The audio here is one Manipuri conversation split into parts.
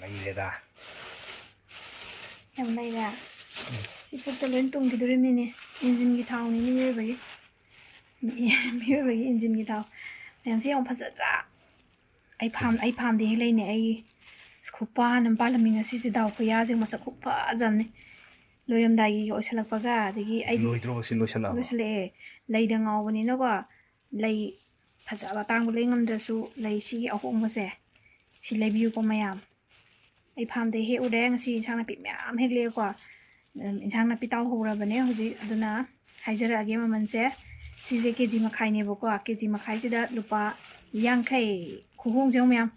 Layleda. Yam layda. Si put the lint tung to the mini engine town in your way. Very engine it out. And see on Passatra. I palm the Helene a scopan and palamina sissy down for yazing must a copa azan. Loyam dagi or salapaga, the I Loitro Silusala. Lay the now when you know lay Pazava tangling on the so lay see a home was there. She lay you for my arm. I palm the hair and see in China pit me am Heglequa. In China pit out over Bane, Duna, Hajara again a man say. Sisi keji makai ni boko keji makai sida lupa yang kai kuhung jauh miam.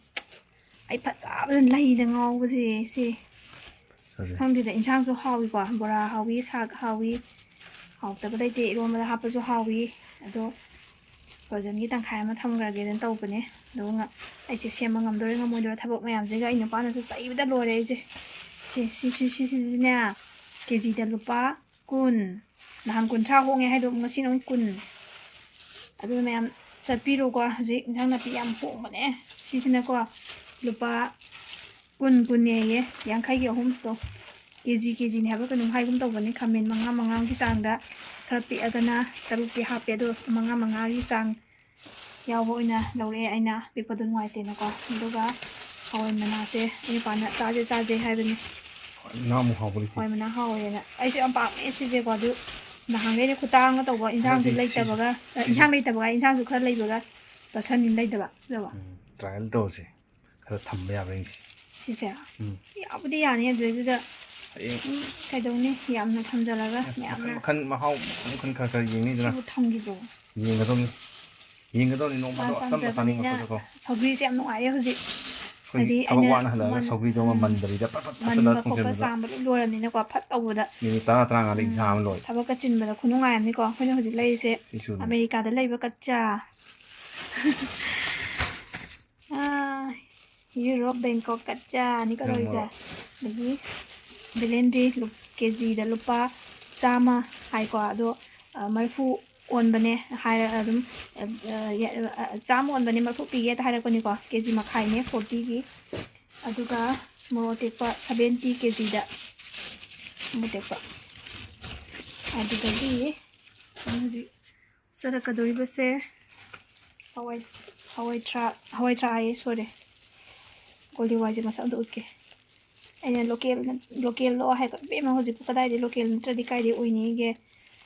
Ai pat saben lai dengan awak si. Sekarang dia insang tu hawi kwa, bora hawi sak hawi. Haw tapi dah je ruam dah apa tu hawi. Aduh, persen kita kai mah tham kerja dan tahu pun Aduh ngak, ai si siapa ngam dore ngam dore thabok miam jaga ini pana tu sai dah luar je. Si ni keji dah lupa kun. Nah kun thah hong hai dom ngasi nong kun. Aduh ma'am chapiro ko haji insang napi yam po mane sisina ko lupa kun ye yang khai ge hum to kg ni haba kanum hai gum to bane khamen manga ki changda tharapi agana tarupi hape do manga ki chang yaw boina lore aina pipadun wai te na ko duga hawai mana se ni pana chaje hai bane Namu hawli hawai mana hawai na ai se am pa me si je ko du Nahangay ko tanga to ba insang tu lay tabaga insang tu khar lay baga pasan in lay taba diba trial to si khara thamba ya bang si ya abudi yani adu da kai dong ni yam na thamjalaga yam na kan mahau kan khar yeng ni dana thamgi do yeng gadon ni no ma do sam sani ko sogri se am no ai hoji Adi ana hala sogri do man dari da pat asala thong se sam lo ran ni na ko phat taw da ni ta nga le exam lo thaba ka chin ba khunu ngai ni ko khoi hoji lay se America da lay ba ka cha Europe Bangkok ka cha ni ka roi ja lagi Belendi kg da lupa chama hai ko ado marfu on bane hai adum chama on bane marfu pi ta hai ko ni ko kg makhai ne 40 gi aduga mo tekpa 70 kg da mo tekpa aduga gi haji sara ka doi base hawai tra ai sore koli waje masa do ke ene local lo hai ka be ma hoji ka dai de local tradi kai de uini ge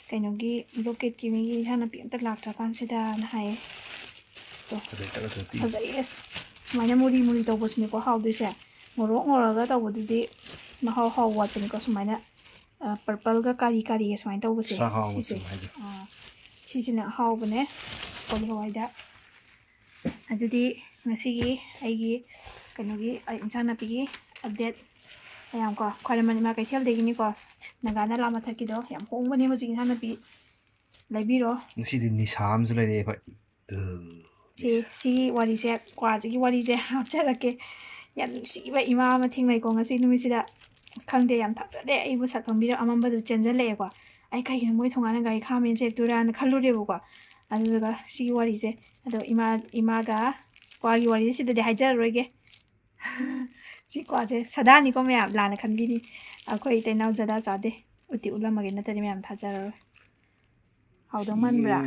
kaino gi local ki mi hana pi ta lak ta kan sida na hai to hazai es sumanya muri to bos ni ko how du se ngoro ga to bodi de ma how wat ni ko sumanya purple ga kari ga sumai to bose si na how bane koli hawai da adudi ngasi gi kaino gi insang na pi update ayam ko khalaman ma Keithelda gi ni ko nagana lama thaki do yam hong bani ho jing hana pi laibiro ngasi din ni sam zu lai ko si wari se kwa ji wari je hap chara ke yam si ba ima ma thing lai ko ngasi numi sida khangde yam thak jade ai bu sakam biro amam ba du chenja le ko ai kai gi moi thonga na gai khamen se turan khalu re bu ko adu ga si wari se ado ima ga kwa gi wari sida de hajar roge si kwa je sadani ko me ab lana khan bi ni akoi te nau jada jade uti ulama ge na tari me am thajar how do man bra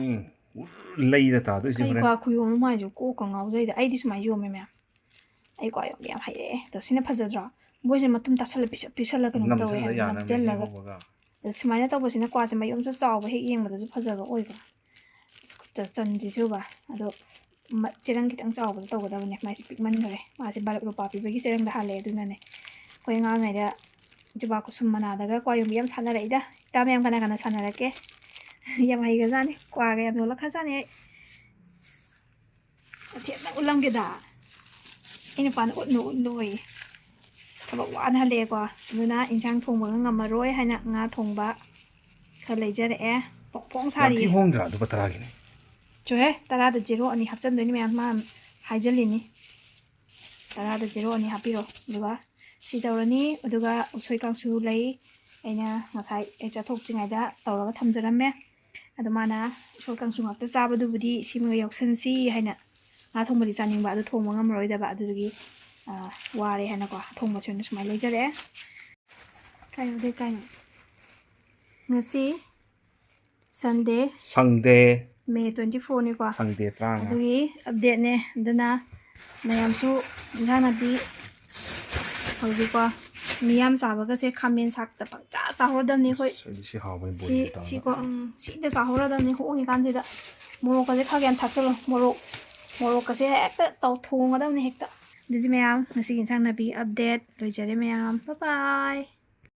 lay da ta do si bra kwa kuyo ma jo ko ka ngau jai da ai dis ma yo me ai kwa yo me am hai to sine phajadra boy je matum tasal pisala ka no to nam jel la ga simana to bosina kwa je mayom so chaw ba he yeng ma da phajaba oi ba ta chan di so ba ado cherang kitang chaw ba to ga da ne mai si pik man gare ma se balak ro pa pi ba gi cherang da hale du na ne koi nga ngai da juba ko sum mana daga kwa yom yam sana reida ta me am kana sana rake yam hai ga jani kwa ga yam lo kha jani thiet na ulam ge da ina pan no loi ka ba wan hale ko nuna insang thong ba ngam ma roi haina nga thong ba kha lei jare pong sari ti hong dra du patara gi ni chohe tara da zero ani hapchan doi ni me ma haijali ni tara da zero ani hapiro duga si tawrani uduga usoi kangsu lei aina ngasai cha thok chingai da tawraga thamjaramme adumana usoi kangsu ngakta chabadu budi simga yoksan si haina nga thongbadi chaning ba adu thongma ngamroi da ba adugi ꯋꯥꯔꯦ ꯍꯥꯏꯅꯀꯣ ꯊꯣꯡꯕꯁꯨ ꯑꯣꯏꯅ ꯁꯨꯃꯥꯏꯅ ꯂꯩꯖꯔꯦ ꯀꯥꯏꯅꯣꯗꯩ ꯀꯥꯏꯅꯣ ꯉꯁꯤ ꯁꯟꯗꯦ May 24ꯅꯤꯀꯣ Sunday tranga. ꯑꯗꯨꯒꯤ ꯑꯞꯗꯦꯠꯅꯦ ꯑꯗꯨꯅ ꯃꯌꯥꯝꯁꯨ ꯏꯟꯖꯥꯡ ꯅꯥꯄꯤ ꯍꯧꯖꯤꯛꯀꯣ ꯃꯤꯌꯥꯝ ꯆꯥꯕꯒꯁꯦ ꯈꯥꯃꯦꯟ ꯁꯥꯛꯇ ꯄꯪꯆꯥ ꯆꯥꯍꯧꯔꯗꯕꯅꯤ ꯑꯩꯈꯣꯏ Si hawa boy ta. ꯁꯤꯀꯣ ꯁꯤꯗ ꯆꯥꯍꯧꯔꯗꯕꯅꯤ ꯍꯣꯡꯉꯤꯀꯥꯟꯁꯤꯗ ꯃꯣꯔꯣꯛꯀꯁꯦ ꯈꯔ ꯌꯥꯝ ꯊꯥꯛꯆꯜꯂꯣ ꯃꯣꯔꯣꯛꯀꯁꯦ ꯍꯦꯛꯇ ꯊꯣꯡꯒꯗꯕꯅꯤ ꯍꯦꯛꯇ ꯑꯗꯨꯗꯤ ꯃꯌꯥꯝ ꯉꯁꯤꯒꯤ ꯏꯟꯁꯥꯡ ꯅꯥꯄꯤ ꯑꯞꯗꯦꯠ ꯂꯣꯏꯖꯔꯦ ꯃꯌꯥꯝ ꯕꯥꯏ ꯕꯥꯏ